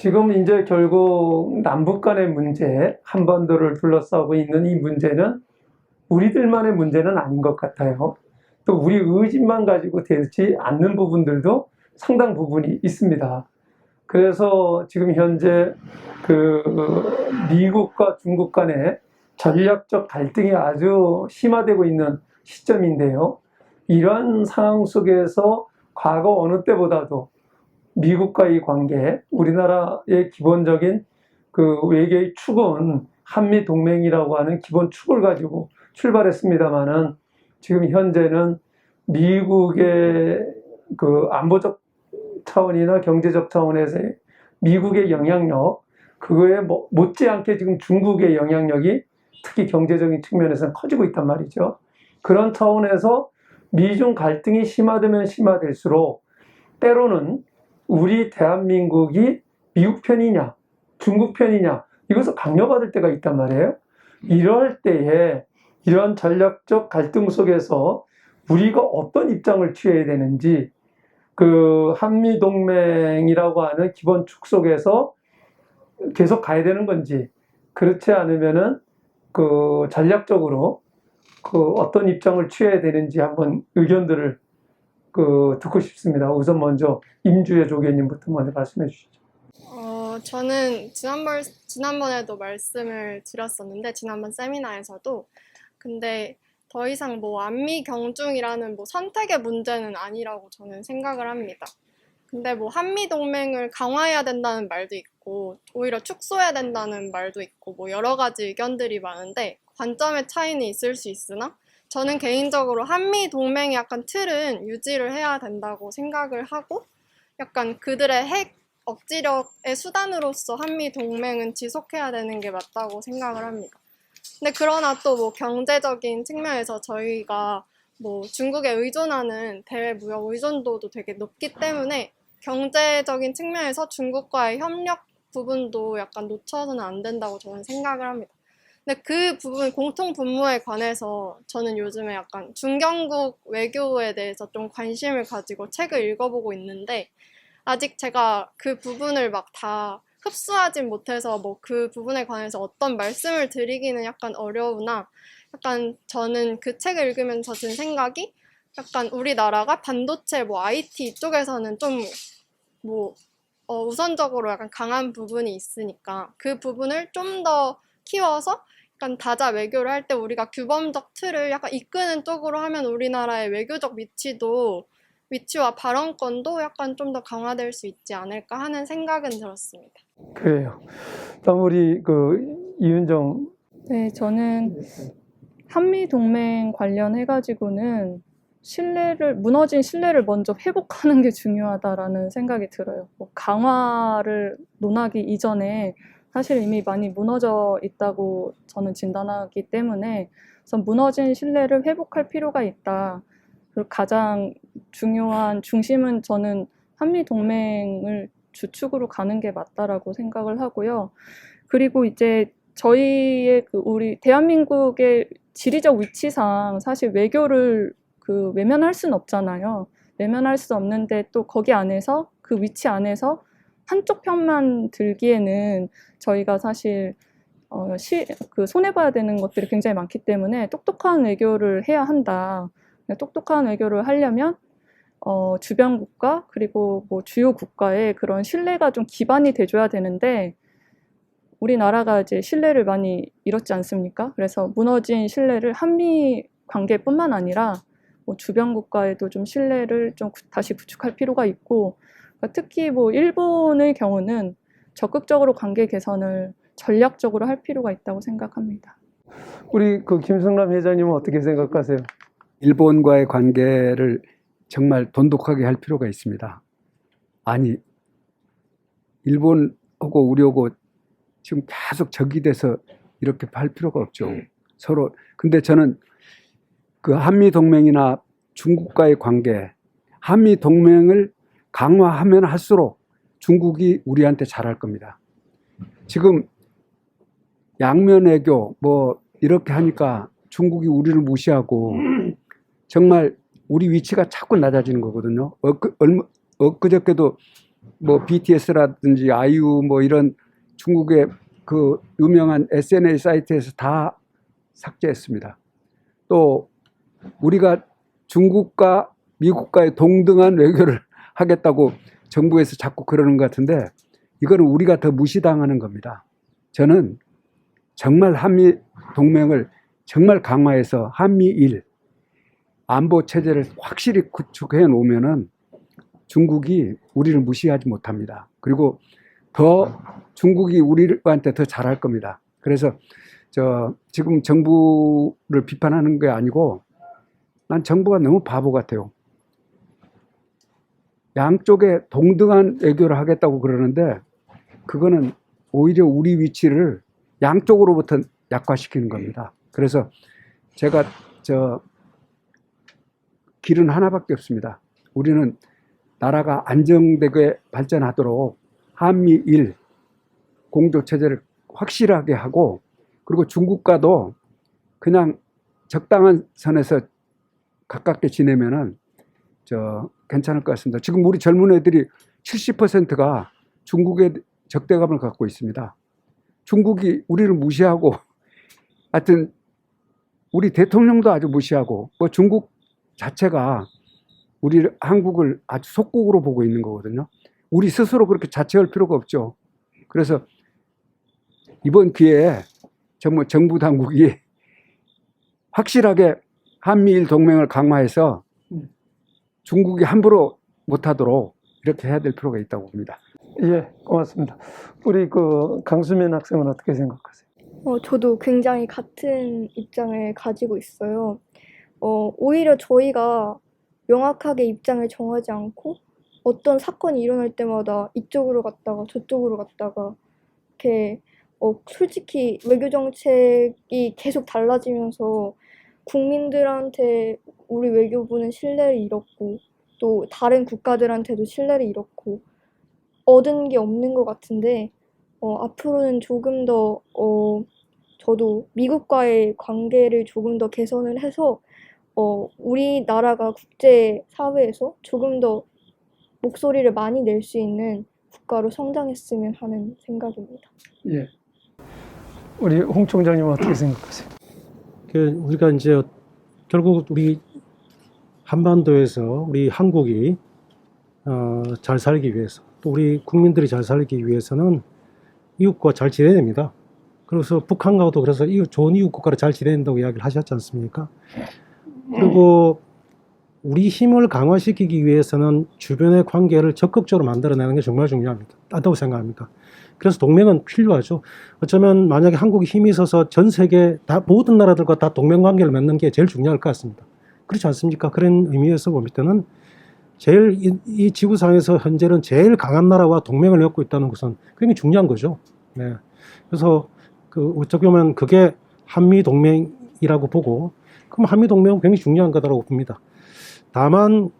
지금 이제 결국 남북 간의 문제, 한반도를 둘러싸고 있는 이 문제는 우리들만의 문제는 아닌 것 같아요. 또 우리 의지만 가지고 되지 않는 부분들도 상당 부분이 있습니다. 그래서 지금 현재 그 미국과 중국 간의 전략적 갈등이 아주 심화되고 있는 시점인데요. 이런 상황 속에서 과거 어느 때보다도 미국과의 관계, 우리나라의 기본적인 그 외교의 축은 한미 동맹이라고 하는 기본 축을 가지고 출발했습니다만은 지금 현재는 미국의 그 안보적 차원이나 경제적 차원에서의 미국의 영향력, 그거에 못지않게 지금 중국의 영향력이 특히 경제적인 측면에서는 커지고 있단 말이죠. 그런 차원에서 미중 갈등이 심화되면 심화될수록 때로는 우리 대한민국이 미국 편이냐, 중국 편이냐, 이것을 강요받을 때가 있단 말이에요. 이럴 때에 이런 전략적 갈등 속에서 우리가 어떤 입장을 취해야 되는지, 그 한미동맹이라고 하는 기본 축 속에서 계속 가야 되는 건지, 그렇지 않으면은 그 전략적으로 그 어떤 입장을 취해야 되는지 한번 의견들을 듣고 싶습니다. 우선 먼저 임주혜 조교님부터 먼저 말씀해 주시죠. 저는 지난번에도 말씀을 드렸었는데, 지난번 세미나에서도. 근데 더 이상 뭐 안미 경중이라는 뭐 선택의 문제는 아니라고 저는 생각을 합니다. 근데 뭐 한미 동맹을 강화해야 된다는 말도 있고, 오히려 축소해야 된다는 말도 있고, 뭐 여러 가지 의견들이 많은데, 관점의 차이는 있을 수 있으나, 저는 개인적으로 한미 동맹의 약간 틀은 유지를 해야 된다고 생각을 하고, 약간 그들의 핵 억지력의 수단으로서 한미 동맹은 지속해야 되는 게 맞다고 생각을 합니다. 근데 그러나 또 뭐 경제적인 측면에서 저희가 뭐 중국에 의존하는 대외 무역 의존도도 되게 높기 때문에 경제적인 측면에서 중국과의 협력 부분도 약간 놓쳐서는 안 된다고 저는 생각을 합니다. 근데 그 부분, 공통 분모에 관해서 저는 요즘에 약간 중견국 외교에 대해서 좀 관심을 가지고 책을 읽어보고 있는데, 아직 제가 그 부분을 막 다 흡수하진 못해서 뭐 그 부분에 관해서 어떤 말씀을 드리기는 약간 어려우나, 약간 저는 그 책을 읽으면서 든 생각이, 약간 우리나라가 반도체 뭐 IT 이쪽에서는 좀 뭐 우선적으로 약간 강한 부분이 있으니까 그 부분을 좀 더 키워서 약간 다자 외교를 할 때 우리가 규범적 틀을 약간 이끄는 쪽으로 하면 우리나라의 외교적 위치와 발언권도 약간 좀 더 강화될 수 있지 않을까 하는 생각은 들었습니다. 그래요. 다음 우리 이은정. 네, 저는 한미 동맹 관련해가지고는 무너진 신뢰를 먼저 회복하는 게 중요하다라는 생각이 들어요. 뭐 강화를 논하기 이전에 사실 이미 많이 무너져 있다고 저는 진단하기 때문에, 그래서 무너진 신뢰를 회복할 필요가 있다. 그리고 가장 중요한 중심은 저는 한미 동맹을 주축으로 가는 게 맞다라고 생각을 하고요. 그리고 이제 저희의 우리 대한민국의 지리적 위치상 사실 외교를 외면할 수는 없잖아요. 외면할 수 없는데 또 거기 안에서 그 위치 안에서 한쪽 편만 들기에는 저희가 사실 손해봐야 되는 것들이 굉장히 많기 때문에 똑똑한 외교를 해야 한다. 똑똑한 외교를 하려면 주변 국가 그리고 뭐 주요 국가의 그런 신뢰가 좀 기반이 돼줘야 되는데, 우리나라가 이제 신뢰를 많이 잃었지 않습니까? 그래서 무너진 신뢰를 한미 관계뿐만 아니라 뭐 주변 국가에도 좀 신뢰를 좀 다시 구축할 필요가 있고, 특히 뭐 일본의 경우는 적극적으로 관계 개선을 전략적으로 할 필요가 있다고 생각합니다. 우리 김성남 회장님은 어떻게 생각하세요? 일본과의 관계를 정말 돈독하게 할 필요가 있습니다. 아니, 일본하고 우리하고 지금 계속 적이 돼서 이렇게 할 필요가 없죠. 서로. 근데 저는 그 한미동맹이나 중국과의 관계, 한미동맹을 강화하면 할수록 중국이 우리한테 잘할 겁니다. 지금 양면 외교 뭐 이렇게 하니까 중국이 우리를 무시하고 정말 우리 위치가 자꾸 낮아지는 거거든요. 엊그저께도 뭐 BTS라든지 아이유 뭐 이런 중국의 그 유명한 SNS 사이트에서 다 삭제했습니다. 또 우리가 중국과 미국과의 동등한 외교를 하겠다고 정부에서 자꾸 그러는 것 같은데 이거는 우리가 더 무시당하는 겁니다. 저는 정말 한미 동맹을 정말 강화해서 한미일 안보 체제를 확실히 구축해 놓으면은 중국이 우리를 무시하지 못합니다. 그리고 더 중국이 우리한테 더 잘할 겁니다. 그래서 지금 정부를 비판하는 게 아니고 난 정부가 너무 바보 같아요. 양쪽에 동등한 외교를 하겠다고 그러는데 그거는 오히려 우리 위치를 양쪽으로부터 약화시키는 겁니다. 그래서 제가 길은 하나밖에 없습니다. 우리는 나라가 안정되게 발전하도록 한미일 공조체제를 확실하게 하고 그리고 중국과도 그냥 적당한 선에서 가깝게 지내면은 괜찮을 것 같습니다. 지금 우리 젊은 애들이 70%가 중국에 적대감을 갖고 있습니다. 중국이 우리를 무시하고 하여튼 우리 대통령도 아주 무시하고 뭐 중국 자체가 한국을 아주 속국으로 보고 있는 거거든요. 우리 스스로 그렇게 자책할 필요가 없죠. 그래서 이번 기회에 정말 정부 당국이 확실하게 한미일 동맹을 강화해서 중국이 함부로 못하도록 이렇게 해야 될 필요가 있다고 봅니다. 예, 고맙습니다. 우리 강수민 학생은 어떻게 생각하세요? 저도 굉장히 같은 입장을 가지고 있어요. 오히려 저희가 명확하게 입장을 정하지 않고 어떤 사건이 일어날 때마다 이쪽으로 갔다가 저쪽으로 갔다가 이렇게 솔직히 외교 정책이 계속 달라지면서 국민들한테 우리 외교부는 신뢰를 잃었고 또 다른 국가들한테도 신뢰를 잃었고 얻은 게 없는 것 같은데 앞으로는 조금 더 저도 미국과의 관계를 조금 더 개선을 해서 우리나라가 국제사회에서 조금 더 목소리를 많이 낼 수 있는 국가로 성장했으면 하는 생각입니다. 예. 우리 홍 총장님은 어떻게 생각하세요? 우리가 이제 결국 우리 한반도에서 우리 한국이 잘 살기 위해서 또 우리 국민들이 잘 살기 위해서는 이웃과 잘 지내야 됩니다. 그래서 북한과도 그래서 좋은 이웃 국가로 잘 지내야 된다고 이야기를 하셨지 않습니까? 그리고 우리 힘을 강화시키기 위해서는 주변의 관계를 적극적으로 만들어내는 게 정말 중요합니다. 맞다고 생각합니다. 그래서 동맹은 필요하죠. 어쩌면 만약에 한국이 힘이 있어서 전 세계 모든 나라들과 다 동맹 관계를 맺는 게 제일 중요할 것 같습니다. 그렇지 않습니까? 그런 의미에서 볼 때는 제일 이 지구상에서 현재는 제일 강한 나라와 동맹을 맺고 있다는 것은 굉장히 중요한 거죠. 네. 그래서 어떻게 보면 그게 한미 동맹이라고 보고 그럼 한미 동맹은 굉장히 중요한 거다라고 봅니다. 다만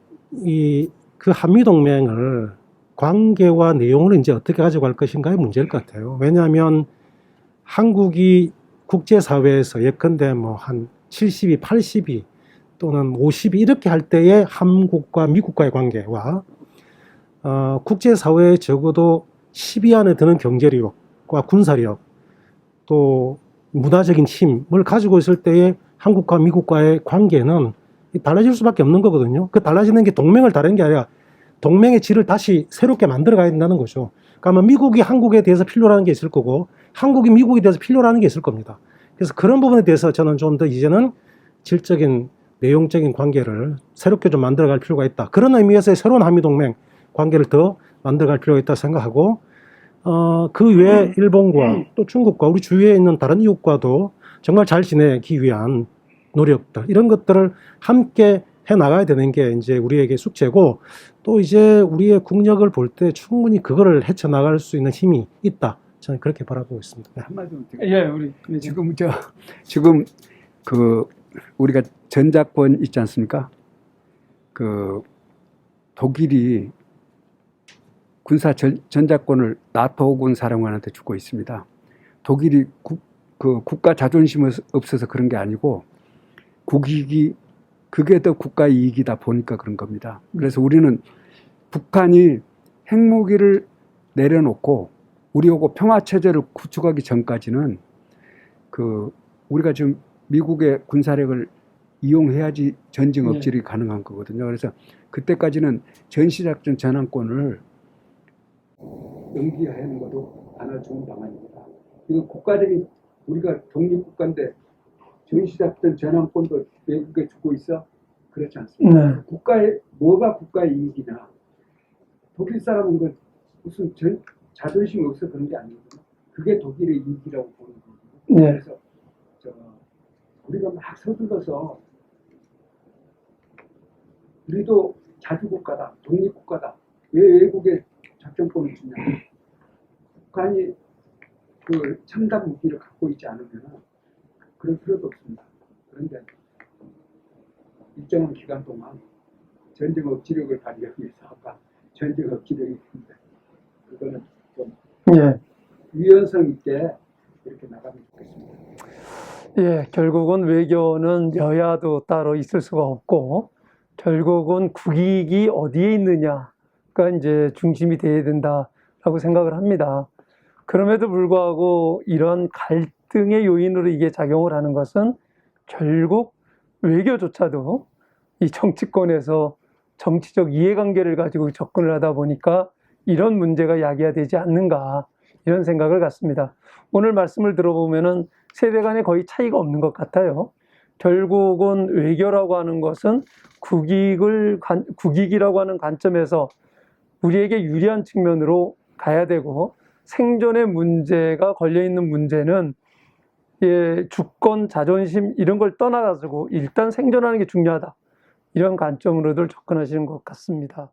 그 한미 동맹을 관계와 내용을 이제 어떻게 가져갈 것인가의 문제일 것 같아요. 왜냐하면 한국이 국제사회에서 예컨대 뭐 한 70이, 80이 또는 50이 이렇게 할 때의 한국과 미국과의 관계와 국제사회에 적어도 10위 안에 드는 경제력과 군사력 또 문화적인 힘을 가지고 있을 때의 한국과 미국과의 관계는 달라질 수밖에 없는 거거든요. 그 달라지는 게 동맹을 다른 게 아니라 동맹의 질을 다시 새롭게 만들어 가야 된다는 거죠. 그러니까 미국이 한국에 대해서 필요로 하는 게 있을 거고 한국이 미국에 대해서 필요로 하는 게 있을 겁니다. 그래서 그런 부분에 대해서 저는 좀 더 이제는 질적인 내용적인 관계를 새롭게 좀 만들어 갈 필요가 있다. 그런 의미에서 새로운 한미동맹 관계를 더 만들어 갈 필요가 있다 생각하고 그 외에 일본과 또 중국과 우리 주위에 있는 다른 이웃과도 정말 잘 지내기 위한 노력들 이런 것들을 함께 해 나가야 되는 게 이제 우리에게 숙제고 또 이제 우리의 국력을 볼 때 충분히 그거를 헤쳐 나갈 수 있는 힘이 있다. 저는 그렇게 바라보고 있습니다. 네. 한마디만 예, 우리 지금 우리가 전작권 있지 않습니까? 독일이 군사 전작권을 나토군 사령관한테 주고 있습니다. 독일이 국가 자존심이 없어서 그런 게 아니고 국익이 그게 더 국가 이익이다 보니까 그런 겁니다. 그래서 우리는 북한이 핵무기를 내려놓고 우리하고 평화체제를 구축하기 전까지는 우리가 지금 미국의 군사력을 이용해야지 전쟁 억지력이 가능한 거거든요. 그래서 그때까지는 전시작전 전환권을 연기하는 것도 하나 좋은 방안입니다. 이거 국가적인 우리가 독립국가인데 전시작전 전환권도 외국에 주고 있어? 그렇지 않습니다. 네. 뭐가 국가의 이익이냐? 독일 사람은 무슨 자존심이 없어 그런 게 아니거든요. 그게 독일의 이익이라고 보는 거거든요. 네. 그래서 우리가 막 서둘러서 우리도 자주국가다, 독립국가다. 왜 외국에 작전권을 주냐? 북한이 첨단 무기를 갖고 있지 않으면 그럴 필요도 없습니다. 그런데 일정한 기간 동안 전쟁 억지력을 발휘하기 위해서 아까 전쟁 억지력이 있는데 그거는 좀 유연성 있게 이렇게 나가면 좋겠습니다. 예, 결국은 외교는 여야도 따로 있을 수가 없고 결국은 국익이 어디에 있느냐가 이제 중심이 돼야 된다라고 생각을 합니다. 그럼에도 불구하고 이런 갈등의 요인으로 이게 작용을 하는 것은 결국 외교조차도 이 정치권에서 정치적 이해관계를 가지고 접근을 하다 보니까 이런 문제가 야기화되지 않는가 이런 생각을 갖습니다. 오늘 말씀을 들어보면은 세대 간에 거의 차이가 없는 것 같아요. 결국은 외교라고 하는 것은 국익이라고 하는 관점에서 우리에게 유리한 측면으로 가야 되고 생존의 문제가 걸려있는 문제는 주권, 자존심 이런 걸 떠나가지고 일단 생존하는 게 중요하다. 이런 관점으로들 접근하시는 것 같습니다.